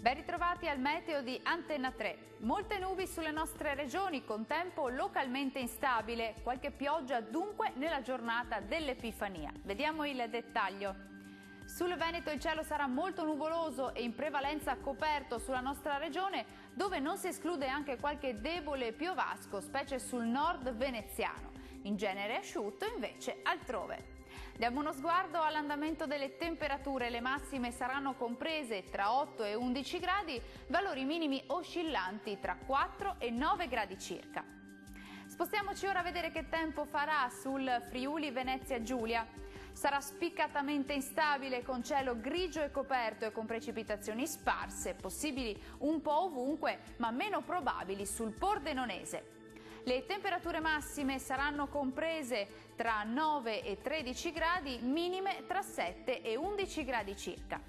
Ben ritrovati al meteo di Antenna 3. Molte nubi sulle nostre regioni con tempo localmente instabile, qualche pioggia dunque nella giornata dell'Epifania. Vediamo il dettaglio. Sul Veneto il cielo sarà molto nuvoloso e in prevalenza coperto sulla nostra regione, dove non si esclude anche qualche debole piovasco, specie sul nord veneziano. In genere asciutto invece altrove. Diamo uno sguardo all'andamento delle temperature. Le massime saranno comprese tra 8 e 11 gradi, valori minimi oscillanti tra 4 e 9 gradi circa. Spostiamoci ora a vedere che tempo farà sul Friuli Venezia Giulia. Sarà spiccatamente instabile con cielo grigio e coperto e con precipitazioni sparse, possibili un po' ovunque, ma meno probabili sul Pordenonese. Le temperature massime saranno comprese tra 9 e 13 gradi, minime tra 7 e 11 gradi circa.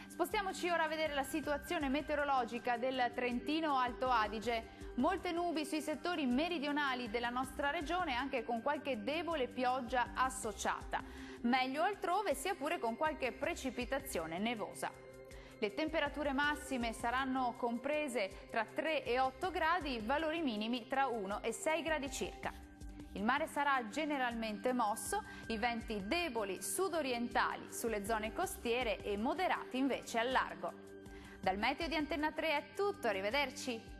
Spostiamoci ora a vedere la situazione meteorologica del Trentino Alto Adige. Molte nubi sui settori meridionali della nostra regione, anche con qualche debole pioggia associata. Meglio altrove, sia pure con qualche precipitazione nevosa. Le temperature massime saranno comprese tra 3 e 8 gradi, valori minimi tra 1 e 6 gradi circa. Il mare sarà generalmente mosso, i venti deboli sudorientali sulle zone costiere e moderati invece al largo. Dal meteo di Antenna 3 è tutto, arrivederci!